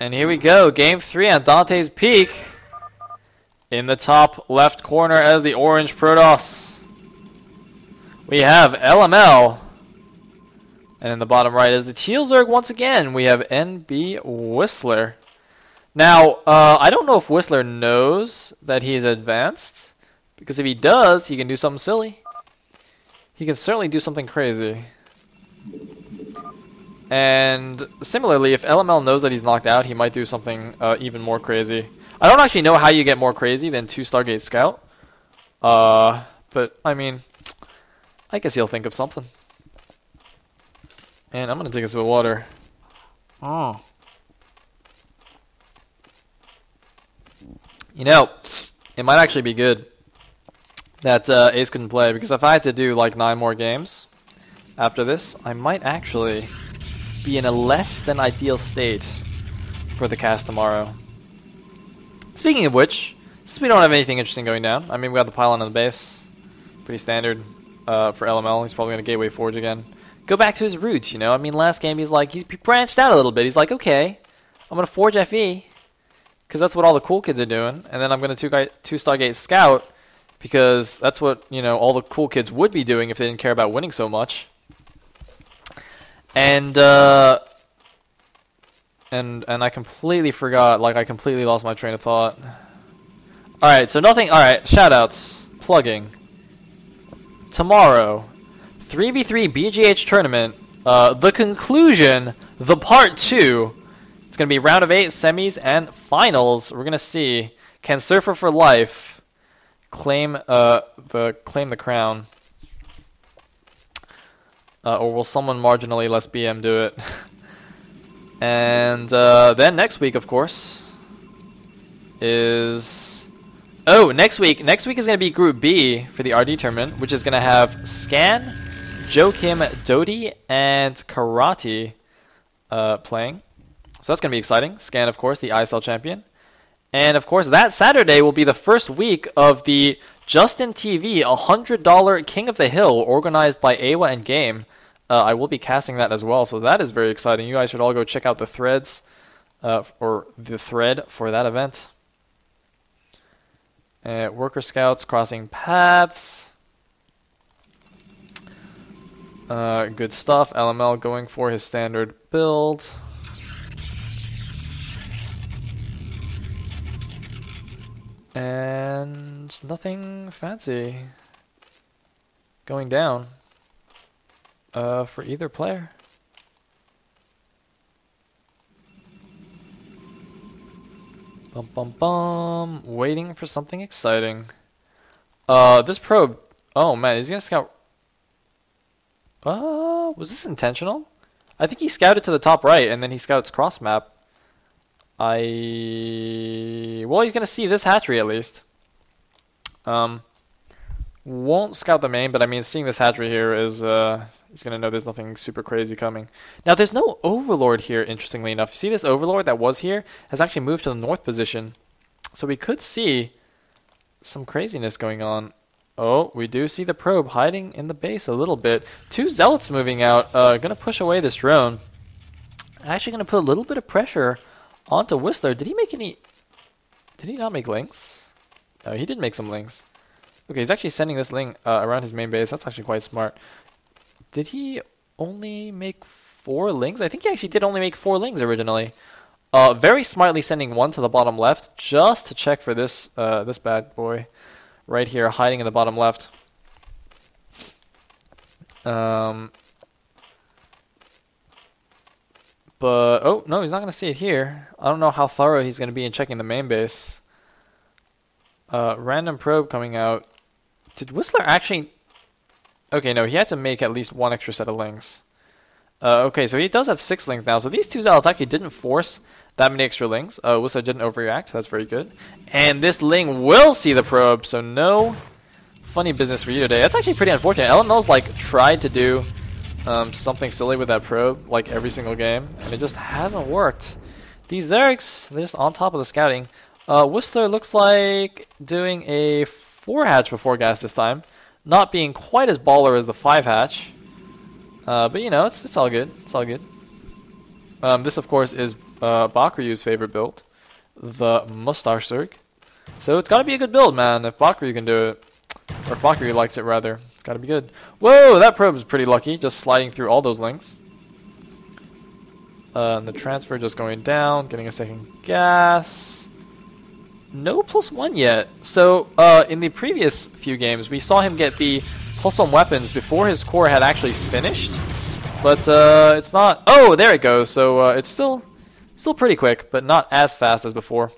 And here we go, game 3 on Dante's Peak. In the top left corner as the orange Protoss, we have LML. And in the bottom right is the Teal Zerg once again. We have Nb.WhistlerR. Now, I don't know if Whistler knows that he's advanced, because if he does, he can do something silly. He can certainly do something crazy. And similarly, if LML knows that he's knocked out, he might do something even more crazy. I don't actually know how you get more crazy than 2 Stargate Scout. But, I mean, I guess he'll think of something. And I'm gonna take a sip of water. Oh. You know, it might actually be good that Ace couldn't play, because if I had to do like 9 more games after this, I might actually be in a less than ideal state for the cast tomorrow. Speaking of which, since we don't have anything interesting going down, I mean, we got the pylon on the base, pretty standard for LML. He's probably going to Gateway Forge again. Go back to his roots, you know. I mean, last game he branched out a little bit. He's like, okay, I'm going to Forge FE, because that's what all the cool kids are doing, and then I'm going to 2 Stargate Scout, because that's what, you know, all the cool kids would be doing if they didn't care about winning so much. And I completely forgot, like I completely lost my train of thought. Alright, so nothing, alright, shoutouts, plugging. Tomorrow, 3v3 BGH tournament, the conclusion, the part 2. It's going to be round of 8, semis, and finals. We're going to see, can Surfer for Life claim the crown? Or will someone marginally less BM do it? And then next week, of course, is... Oh, next week is going to be Group B for the RD tournament, which is going to have Scan, Joachim, Dodi, and Karate playing. So that's going to be exciting. Scan, of course, the ISL champion. And, of course, that Saturday will be the first week of the Justin TV $100 King of the Hill, organized by AWA and Game. I will be casting that as well, so that is very exciting. You guys should all go check out the threads, or the thread for that event. Worker Scouts crossing paths. Good stuff. LML going for his standard build. And nothing fancy going down for either player. Bum bum bum. Waiting for something exciting. This probe. Oh man, he's gonna scout. Was this intentional? I think he scouted to the top right and then he scouts cross map. Well, he's gonna see this hatchery at least. Won't scout the main, but I mean, seeing this hatchery here is, he's gonna know there's nothing super crazy coming. Now, there's no Overlord here, interestingly enough. You see this Overlord that was here has actually moved to the north position. So we could see some craziness going on. Oh, we do see the probe hiding in the base a little bit. 2 Zealots moving out, gonna push away this drone. Actually gonna put a little bit of pressure onto Whistler. Did he make any... Did he not make links? No, he did make some links. Okay, he's actually sending this link around his main base. That's actually quite smart. Did he only make 4 links? I think he actually did only make 4 links originally. Very smartly sending 1 to the bottom left just to check for this this bad boy right here hiding in the bottom left. But, oh, no, he's not going to see it here. I don't know how thorough he's going to be in checking the main base. Random probe coming out. Did Whistler actually... Okay, no, he had to make at least 1 extra set of links. Okay, so he does have 6 links now. So these 2 Zealots actually didn't force that many extra links. Whistler didn't overreact. That's very good. And this Ling will see the probe, so no funny business for you today. That's actually pretty unfortunate. LML's, like, tried to do... something silly with that probe, like every single game, and it just hasn't worked. These Zergs, they're just on top of the scouting. Whistler looks like doing a 4 hatch before gas this time, not being quite as baller as the 5 hatch. But you know, it's all good. It's all good. This of course is Bakryu's favorite build, the Mustache Zerg. So it's gotta be a good build, man, if Bakryu can do it. Or if Bakryu likes it, rather. It's gotta be good. Whoa, that probe's pretty lucky, just sliding through all those links. And the transfer just going down, getting a second gas. No +1 yet. So, in the previous few games, we saw him get the +1 weapons before his core had actually finished. But, it's not... Oh, there it goes. So, it's still pretty quick, but not as fast as before.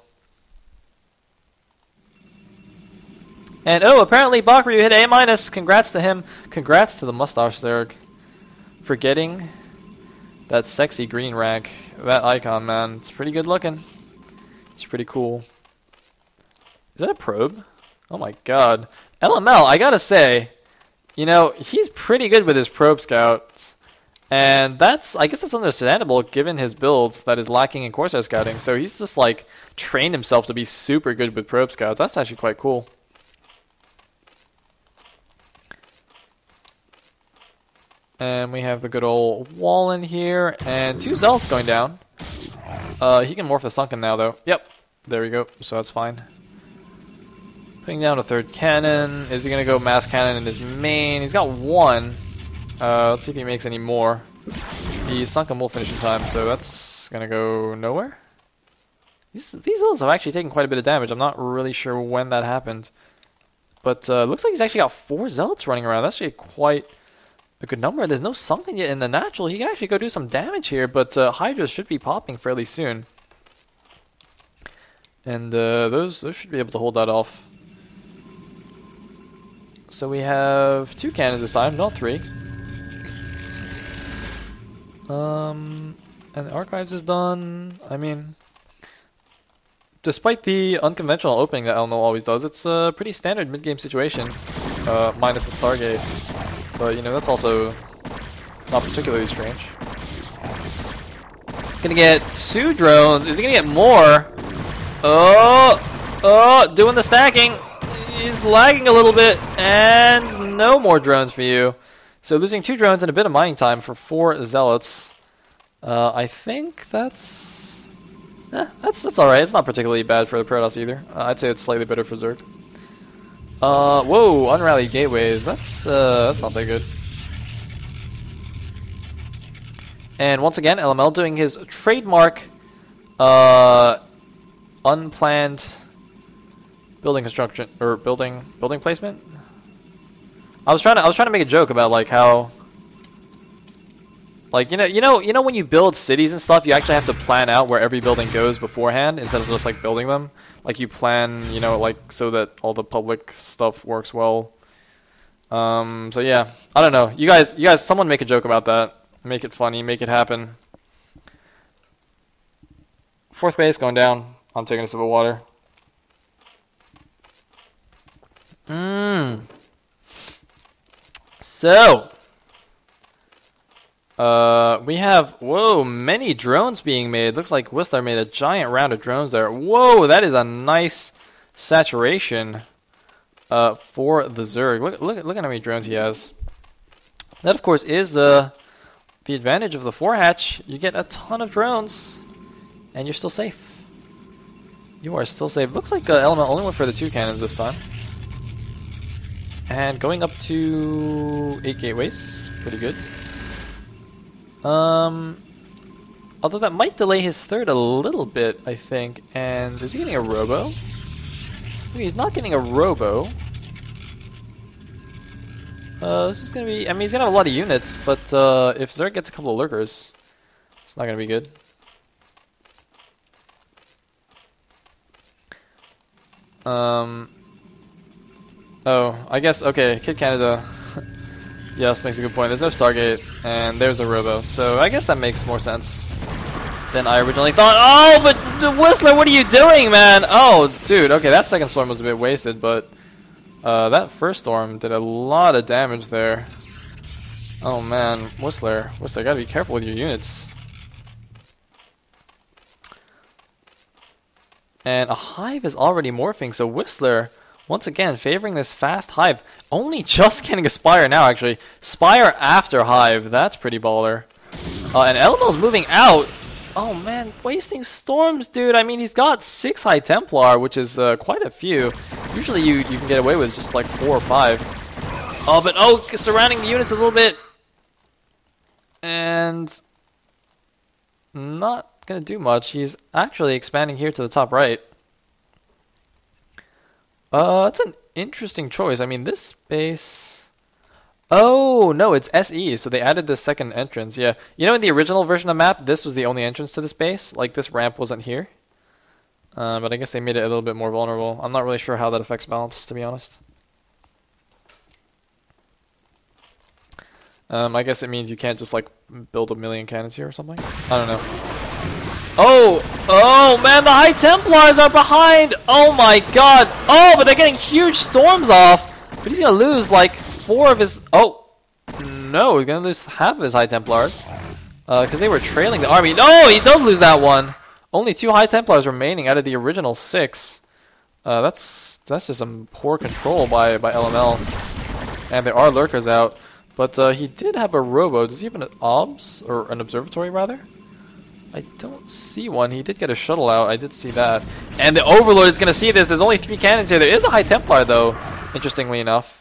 And, oh, apparently Bakryu hit A-. Congrats to him. Congrats to the Mustache Zerg for getting that sexy green rank. That icon, man. It's pretty good looking. It's pretty cool. Is that a probe? Oh my god. LML, I gotta say, you know, he's pretty good with his probe scouts. And that's, I guess that's understandable given his build that is lacking in Corsair scouting. So he's just like trained himself to be super good with probe scouts. That's actually quite cool. And we have the good old wall in here, and 2 zealots going down. He can morph the sunken now, though. Yep, there we go. So that's fine. Putting down a 3rd cannon. Is he gonna go mass cannon in his main? He's got 1. Let's see if he makes any more. The sunken will finish in time, so that's gonna go nowhere. These zealots have actually taken quite a bit of damage. I'm not really sure when that happened, but looks like he's actually got 4 zealots running around. That's actually quite a good number. There's no sunken yet in the natural. He can actually go do some damage here, but Hydras should be popping fairly soon. And those should be able to hold that off. So we have 2 cannons this time, not 3. And the Archives is done. I mean, despite the unconventional opening that LML always does, it's a pretty standard mid-game situation, minus the Stargate. But, you know, that's also not particularly strange. Gonna get 2 drones. Is he gonna get more? Oh, doing the stacking. He's lagging a little bit, and no more drones for you. So losing 2 drones and a bit of mining time for 4 zealots. I think that's alright. It's not particularly bad for the Protoss either. I'd say it's slightly better for Zerg. Whoa, unrallied gateways. That's not that good. And once again, LML doing his trademark, unplanned building construction or building placement. I was trying to make a joke about like how, like you know when you build cities and stuff, you actually have to plan out where every building goes beforehand instead of just like building them. Like you plan, you know, like so that all the public stuff works well. So yeah, I don't know. You guys, someone make a joke about that. Make it funny. Make it happen. 4th base going down. I'm taking a sip of water. So, we have, whoa, many drones being made. Looks like Whistler made a giant round of drones there. Whoa, that is a nice saturation for the Zerg. Look at how many drones he has. That, of course, is the advantage of the 4-hatch. You get a ton of drones, and you're still safe. You are still safe. Looks like Element only went for the 2 cannons this time. And going up to 8 gateways, pretty good. Although that might delay his 3rd a little bit, I think. And is he getting a robo? He's not getting a robo. This is gonna be, I mean, he's gonna have a lot of units, but if Zerg gets a couple of lurkers, it's not gonna be good. Oh, I guess, okay, Kid Canada, yes, makes a good point. There's no Stargate, and there's a robo, so I guess that makes more sense than I originally thought. Oh, but Whistler, what are you doing, man? Oh, dude, okay, that second storm was a bit wasted, but that first storm did a lot of damage there. Oh man, Whistler, gotta be careful with your units. And a hive is already morphing, so Whistler, once again, favoring this fast hive. Only just getting a Spire now, actually. Spire after hive, that's pretty baller. And Elmo's moving out. Oh man, wasting storms, dude. I mean, he's got 6 High Templar, which is quite a few. Usually you can get away with just like 4 or 5. Oh, but oh, surrounding the units a little bit. And not gonna do much. He's actually expanding here to the top right. It's an interesting choice. I mean, this space... Oh, no, it's SE, so they added this second entrance, yeah. You know, in the original version of the map, this was the only entrance to the space. Like, this ramp wasn't here. But I guess they made it a little bit more vulnerable. I'm not really sure how that affects balance, to be honest. I guess it means you can't just, like, build a million cannons here or something. I don't know. Oh, man, the High Templars are behind! Oh my god! Oh, but they're getting huge storms off! But he's gonna lose, like, 4 of his... Oh! No, he's gonna lose half of his High Templars. Because they were trailing the army. No, he does lose that one! Only 2 High Templars remaining out of the original 6. That's just some poor control by LML. And there are lurkers out. But he did have a robo. Does he have an obs? Or an observatory, rather? I don't see one. He did get a shuttle out. I did see that. And the Overlord is going to see this. There's only 3 cannons here. There is a High Templar, though, interestingly enough.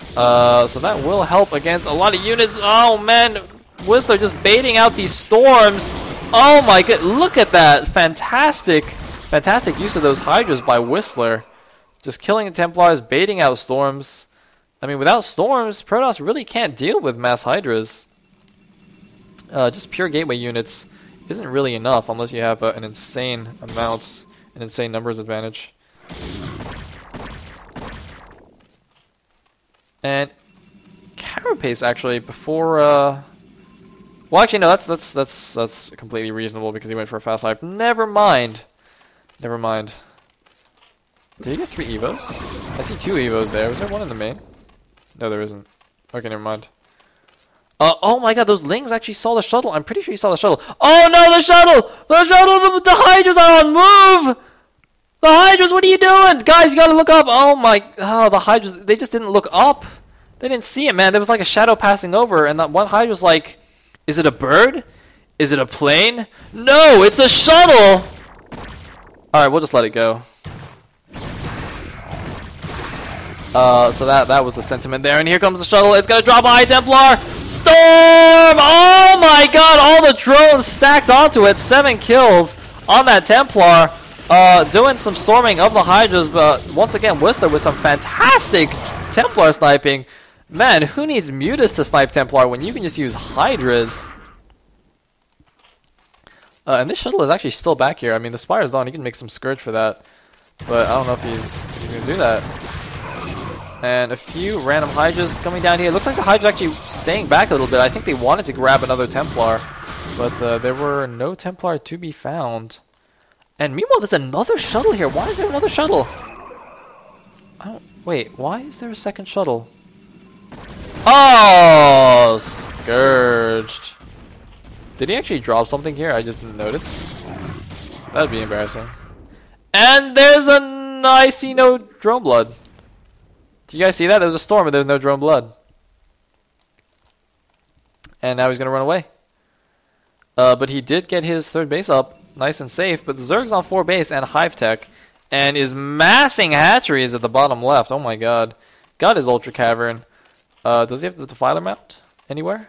So that will help against a lot of units. Oh, man. Whistler just baiting out these storms. Oh, my god. Look at that. Fantastic. Fantastic use of those Hydras by Whistler. Just killing the Templars, baiting out storms. I mean, without storms, Protoss really can't deal with mass Hydras. Just pure gateway units isn't really enough unless you have an insane amount, an insane numbers advantage. And Carapace actually before well actually no, that's completely reasonable because he went for a fast hype. Never mind. Never mind. Did he get 3 evos? I see 2 evos there. Was there one in the main? No, there isn't. Okay, never mind. Oh my god, those Lings actually saw the shuttle. I'm pretty sure he saw the shuttle. Oh no, the shuttle! The shuttle! The Hydras are on move! The Hydras, what are you doing? Guys, you gotta look up. Oh, the Hydras, they just didn't look up. They didn't see it, man. There was like a shadow passing over, and that one Hydra was like, is it a bird? Is it a plane? No, it's a shuttle! Alright, we'll just let it go. So that was the sentiment there, and here comes the shuttle. It's gonna drop a High Templar. Storm! Oh my god, all the drones stacked onto it. 7 kills on that Templar. Doing some storming of the Hydras, but once again, Whistler with some fantastic Templar sniping. Man, who needs Mutas to snipe Templar when you can just use Hydras? And this shuttle is actually still back here. I mean, the Spire's on. He can make some Scourge for that, but I don't know if he's gonna do that. And a few random Hydras coming down here. It looks like the Hydra's actually staying back a little bit. I think they wanted to grab another Templar, but there were no Templar to be found. And meanwhile, there's another shuttle here. Why is there another shuttle? Wait, why is there a second shuttle? Oh, Scourged. Did he actually drop something here? I just didn't notice. That'd be embarrassing. And there's I see no drone blood. Do you guys see that? There was a storm and there was no drone blood. And now he's going to run away. But he did get his 3rd base up. Nice and safe. But the Zerg's on 4 base and Hive Tech. And is massing hatcheries at the bottom left. Oh my god. Got his Ultra Cavern. Does he have the Defiler mount anywhere?